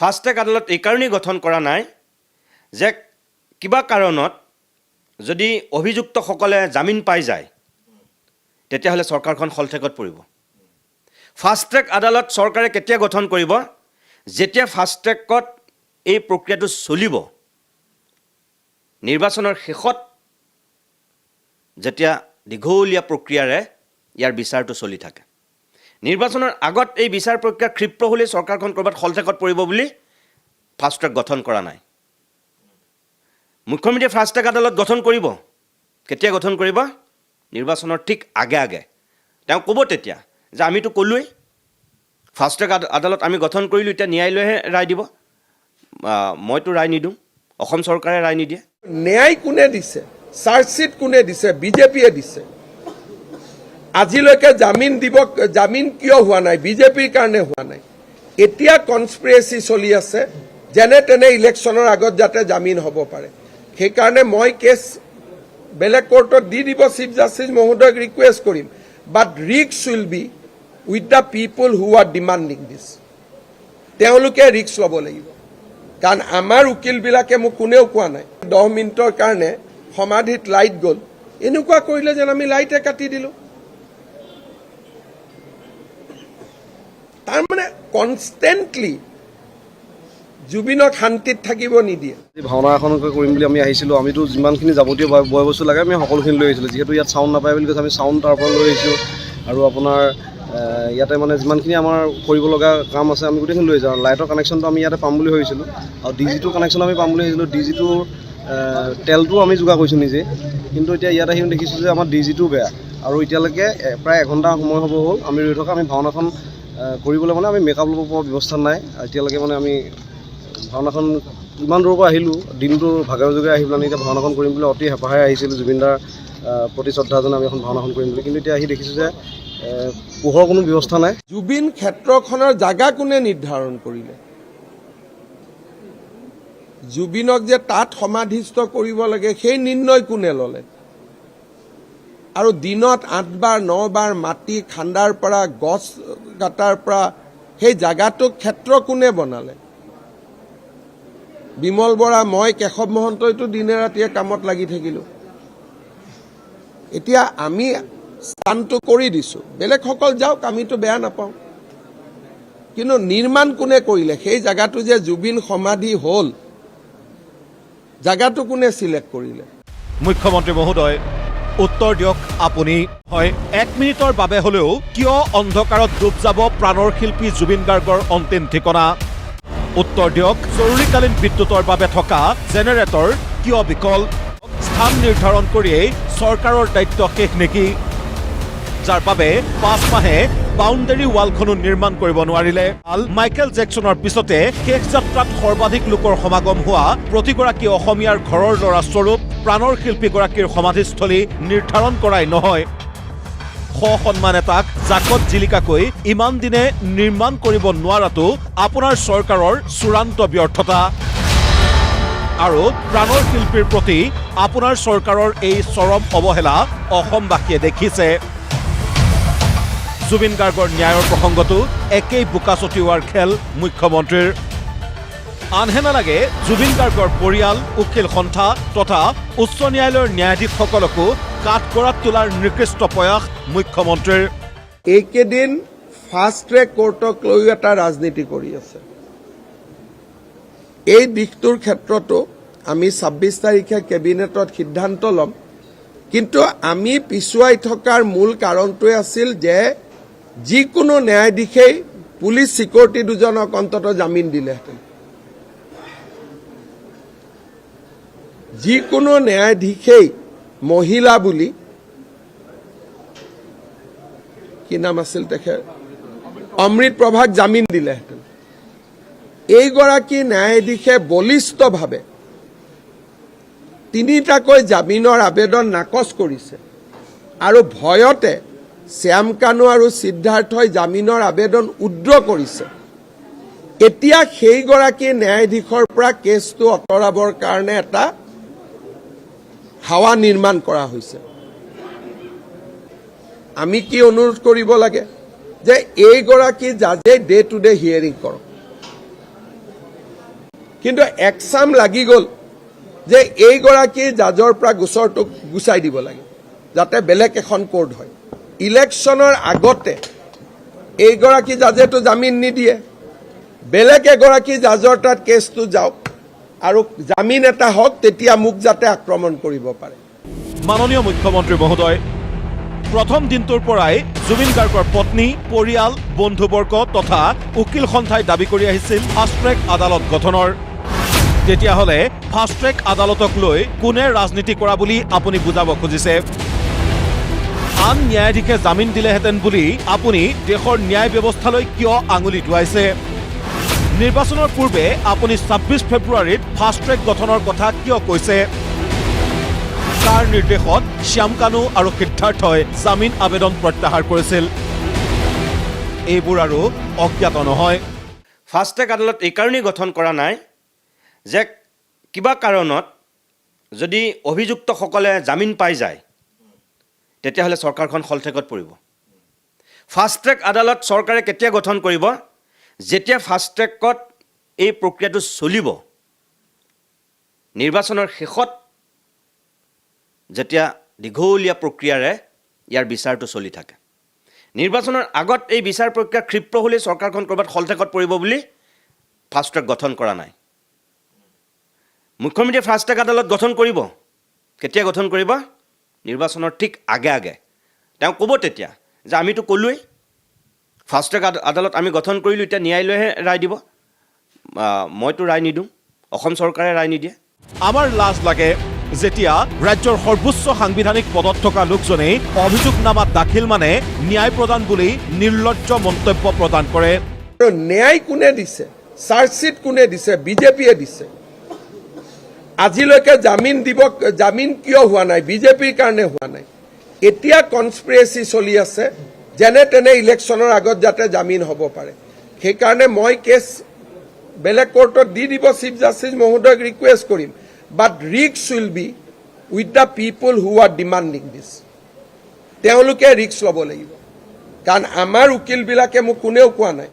Fast track আদালত এই কাৰণেই গঠন কৰা নাই যে কিবা কাৰণত যদি অভিযুক্তসকলে জামিন পাই যায় তেতিয়াহ'লে চৰকাৰখন খলঠেকত পৰিব। ফাষ্ট ট্ৰেক আদালত চৰকাৰে কেতিয়া গঠন কৰিব? যেতিয়া ফাষ্ট ট্ৰেকত এই প্ৰক্ৰিয়াটো চলিব, নিৰ্বাচনৰ শেষত যেতিয়া দীঘলীয়া প্ৰক্ৰিয়াৰে ইয়াৰ বিচাৰটো চলি থাকে। নিৰ্বাচনৰ আগত এই বিচাৰ প্ৰক্ৰিয়া ক্ষিপ্ৰ হ'লে চৰকাৰখন ক'ৰবাত খলঠেকত পৰিব বুলি ফাষ্ট ট্ৰেক গঠন কৰা নাই। মুখ্যমন্ত্ৰীয়ে ফাষ্ট ট্ৰেক আদালত গঠন কৰিব। কেতিয়া গঠন কৰিব? নিৰ্বাচনৰ ঠিক আগে আগে। তেওঁ ক'ব তেতিয়া যে আমিতো ক'লোৱেই ফাষ্ট ট্ৰেক আদালত আমি গঠন কৰিলোঁ, এতিয়া ন্যায়ালয়ে ৰায় দিব, মইতো ৰায় নিদিওঁ, অসম চৰকাৰে ৰায় নিদিয়ে। ন্যায় কোনে দিছে? চাৰ্জশ্বিট কোনে দিছে? বিজেপিয়ে দিছে। আজিলৈকে জামিন কিয় হোৱা নাই? বিজেপিৰ কাৰণে হোৱা নাই। এতিয়া কনস্পিৰেচি চলি আছে যেনে তেনে ইলেকশ্যনৰ আগত যাতে জামিন হ'ব পাৰে। সেইকাৰণে মই কেছ বেলেগ কোৰ্টত দি দিব চিফ জাষ্টিছ মহোদয়ক ৰিকুৱেষ্ট কৰিম, বাট ৰিক্স will be with the people who are demanding this. তেওঁলোকে ৰিক্স ল'ব লাগিব, কাৰণ আমাৰ উকিলবিলাকে মোক কোনেও কোৱা নাই 10 মিনিটৰ কাৰণে সমাধিত লাইট গ'ল, এনেকুৱা কৰিলে যেন আমি লাইটে কাটি দিলোঁ। তাৰমানে কনষ্টেণ্টলি জুবিনক শান্তিত থাকিব নিদিয়ে। ভাওনা এখনকে কৰিম বুলি আমি আহিছিলোঁ। আমিতো যিমানখিনি যাৱতীয় বয় বস্তু লাগে আমি সকলোখিনি লৈ আহিছিলোঁ। যিহেতু ইয়াত চাউণ্ড নাপায় বুলি কৈছে, আমি চাউণ্ড তাৰ পৰা লৈ আহিছোঁ। আৰু আপোনাৰ ইয়াতে মানে যিমানখিনি আমাৰ কৰিব লগা কাম আছে আমি গোটেইখিনি লৈ যাওঁ। লাইটৰ কানেকশ্যনটো আমি ইয়াতে পাম বুলি ভাবিছিলোঁ, আৰু DG2 কানেকশ্যন আমি পাম বুলি ভাবিছিলোঁ। DG2 তেলটো আমি যোগাৰ কৰিছোঁ নিজে, কিন্তু এতিয়া ইয়াত আহি দেখিছোঁ যে আমাৰ DG2 বেয়া। আৰু এতিয়ালৈকে প্ৰায় এঘণ্টা সময় হ'ব হ'ল আমি ৰৈ থকা। আমি ভাওনাখন কৰিবলৈ মানে আমি মেকআপ ল'ব পৰা ব্যৱস্থা নাই এতিয়ালৈকে। মানে আমি ভাওনাখন ইমান দূৰৰ পৰা আহিলোঁ, দিনটো ভাগৰে যোগে আহি পেলাই এতিয়া ভাওনাখন কৰিম বুলি অতি হেঁপাহে আহিছিলোঁ। জুবিনদাৰ প্ৰতি শ্ৰদ্ধাজনে আমি এখন ভাওনাখন কৰিম বুলি, কিন্তু এতিয়া আহি দেখিছোঁ যে পোহৰৰ কোনো ব্যৱস্থা নাই। জুবিন ক্ষেত্ৰখনৰ জাগা কোনে নিৰ্ধাৰণ কৰিলে? জুবিনক যে তাত সমাধিস্থ কৰিব লাগে সেই নিৰ্ণয় কোনে ল'লে? আৰু দিনত 8 বাৰ 9 বাৰ মাটি খান্দাৰ পৰা গছ কাটাৰ পৰা সেই জাগাটোক ক্ষেত্ৰ কোনে বনালে? বিমল বৰা, মই, কেশৱ মহন্তইতো দিনে ৰাতিয়ে কামত লাগি থাকিলোঁ। এতিয়া আমি স্থানটো কৰি দিছোঁ, বেলেগসকল যাওক, আমিতো বেয়া নাপাওঁ, কিন্তু নিৰ্মাণ কোনে কৰিলে? সেই জাগাটো যে জুবিন সমাধি হ'ল, জাগাটো কোনে চিলেক্ট কৰিলে? মুখ্যমন্ত্ৰী মহোদয়, উত্তৰ দিয়ক আপুনি। হয়, 1 মিনিটৰ বাবে হ'লেও কিয় অন্ধকাৰত ডুব যাব প্ৰাণৰ শিল্পী জুবিন গাৰ্গৰ অন্তিম ঠিকনা? উত্তৰ দিয়ক, জৰুৰীকালীন বিদ্যুতৰ বাবে থকা জেনেৰেটৰ কিয় বিকল? স্থান নিৰ্ধাৰণ কৰিয়েই চৰকাৰৰ দায়িত্ব শেষ নেকি, যাৰ বাবে 5 মাহে বাউণ্ডেৰী ৱালখনো নিৰ্মাণ কৰিব নোৱাৰিলে? মাইকেল জেকছনৰ পিছতে শেষ যাত্ৰাত সৰ্বাধিক লোকৰ সমাগম হোৱা প্ৰতিগৰাকী অসমীয়াৰ ঘৰৰ ল'ৰা স্বৰূপ প্ৰাণৰ শিল্পীগৰাকীৰ সমাধিস্থলী নিৰ্ধাৰণ কৰাই নহয়, সন্মান এটাক জাকত জিলিকাকৈ ইমান দিনে নিৰ্মাণ কৰিব নোৱাৰাটো আপোনাৰ চৰকাৰৰ চূড়ান্ত ব্যৰ্থতা। আৰু প্ৰাণৰ শিল্পীৰ প্ৰতি আপোনাৰ চৰকাৰৰ এই চৰম অৱহেলা অসমবাসীয়ে দেখিছে। জুবিন গাৰ্গৰ ন্যায়ৰ প্ৰসংগতো একেই বোকা ছটিওৱাৰ খেল মুখ্যমন্ত্ৰীৰ। আনহে নালাগে জুবিন গাৰ্গৰ পৰিয়াল, উকিল সন্থা তথা উচ্চ ন্যায়ালয়ৰ ন্যায়াধীশসকলকো কাঠগড়াত তোলাৰ নিকৃষ্ট প্ৰয়াস মুখ্যমন্ত্ৰীৰ। এইকেইদিন ফাষ্ট ট্ৰেক কোৰ্টক লৈ এটা ৰাজনীতি কৰি আছে। এই দিশটোৰ ক্ষেত্ৰতো আমি 26 তাৰিখে কেবিনেটত সিদ্ধান্ত ল'ম, কিন্তু আমি পিছুৱাই থকাৰ মূল কাৰণটোৱে আছিল যে যিকোনো ন্যায়াধীশেই পুলিচ চিকিউৰিটি দুজনক অন্ততঃ জামিন দিলেহেঁতেন। যিকোনো ন্যায়াধীশেই মহিলা বুলি, কি নাম আছিল তেখেত, অমৃত প্ৰভাক জামিন দিলেহেঁতেন। এইগৰাকী ন্যায়াধীশে বলিষ্ঠভাৱে 3টাকৈ জামিনৰ আবেদন নাকচ কৰিছে, আৰু ভয়তে শ্যাম কানু আৰু সিদ্ধাৰ্থই জামিনৰ আবেদন উদ্ৰ কৰিছে। এতিয়া সেইগৰাকী ন্যায়াধীশৰ পৰা কেছটো আঁতৰাবৰ কাৰণে এটা হাৱা নিৰ্মাণ কৰা হৈছে। আমি কি অনুৰোধ কৰিব লাগে যে এইগৰাকী জাজে ডে টু ডে হিয়াৰিং কৰক। কিন্তু একচাম লাগি গ'ল যে এইগৰাকী জাজৰ পৰা গোচৰটোক গুচাই দিব লাগে যাতে বেলেগ এখন কোৰ্ট হয়। ইলেকশ্যনৰ আগতে এইগৰাকী জাজেতো জামিন নিদিয়ে, বেলেগ এগৰাকী জাজৰ তাত কেছটো যাওক আৰু জামিন এটা হওক, তেতিয়া মোক যাতে আক্ৰমণ কৰিব পাৰে। মাননীয় মুখ্যমন্ত্ৰী মহোদয়, প্ৰথম দিনটোৰ পৰাই জুবিন গাৰ্গৰ পত্নী, পৰিয়াল, বন্ধুবৰ্গ তথা উকিল সন্থাই দাবী কৰি আহিছিল ফাষ্ট ট্ৰেক আদালত গঠনৰ। তেতিয়াহ'লে ফাষ্ট ট্ৰেক আদালতক লৈ কোনে ৰাজনীতি কৰা বুলি আপুনি বুজাব খুজিছে? আন ন্যায়াধীশে জামিন দিলেহেঁতেন বুলি আপুনি দেশৰ ন্যায় ব্যৱস্থালৈ কিয় আঙুলি টোৱাইছে? নিৰ্বাচনৰ পূৰ্বে আপুনি ২৬ ফেব্ৰুৱাৰীত ফাষ্ট ট্ৰেক গঠনৰ কথা কিয় কৈছে? কাৰ নিৰ্দেশত শ্যাম কানু আৰু সিদ্ধাৰ্থই জামিন আবেদন প্ৰত্যাহাৰ কৰিছিল? এইবোৰ আৰু অজ্ঞাত নহয়। ফাষ্ট ট্ৰেক আদালত এইকাৰণেই গঠন কৰা নাই যে কিবা কাৰণত যদি অভিযুক্তসকলে জামিন পাই যায় তেতিয়াহ'লে চৰকাৰখন শলঠেকত পৰিব। ফাষ্ট ট্ৰেক আদালত চৰকাৰে কেতিয়া গঠন কৰিব? যেতিয়া ফাষ্ট ট্ৰেকত এই প্ৰক্ৰিয়াটো চলিব, নিৰ্বাচনৰ শেষত যেতিয়া দীঘলীয়া প্ৰক্ৰিয়াৰে ইয়াৰ বিচাৰটো চলি থাকে। নিৰ্বাচনৰ আগত এই বিচাৰ প্ৰক্ৰিয়া ক্ষিপ্ৰ হ'লেই চৰকাৰখন ক'ৰবাত শলঠেকত পৰিব বুলি ফাষ্ট ট্ৰেক গঠন কৰা নাই। মুখ্যমন্ত্ৰীয়ে ফাষ্ট ট্ৰেক আদালত গঠন কৰিব। কেতিয়া গঠন কৰিব? নিৰ্বাচনৰ ঠিক আগে আগে। তেওঁ ক'ব তেতিয়া যে আমিতো ক'লোৱেই ফাষ্ট ট্ৰেক আদালত আমি গঠন কৰিলোঁ, এতিয়া ন্যায়ালয়েহে ৰায় দিব, মইতো ৰায় নিদিওঁ, অসম চৰকাৰে ৰায় নিদিয়ে। আমাৰ লাজ লাগে যেতিয়া ৰাজ্যৰ সৰ্বোচ্চ সাংবিধানিক পদত থকা লোকজনেই অভিযোগনামাত দাখিল মানে ন্যায় প্ৰদান বুলি নিৰ্লজ্জ মন্তব্য প্ৰদান কৰে। আৰু ন্যায় কোনে দিছে? চাৰ্জশ্বিট কোনে দিছে? বিজেপিয়ে দিছে। আজিলৈকে জামিন কিয় হোৱা নাই? বিজেপিৰ কাৰণে হোৱা নাই। এতিয়া কনস্পিৰেচি চলি আছে যেনে তেনে ইলেকশ্যনৰ আগত যাতে জামিন হ'ব পাৰে। সেইকাৰণে মই কেছ বেলেগ কোৰ্টত দি দিব, চিফ জাষ্টিছ মহোদয়ক ৰিকুৱেষ্ট কৰিম, but risk will be with the people who are demanding this. তেওঁলোকে ৰিস্ক ল'ব লাগিব, কাৰণ আমাৰ উকিলবিলাকে মোক কোনেও কোৱা নাই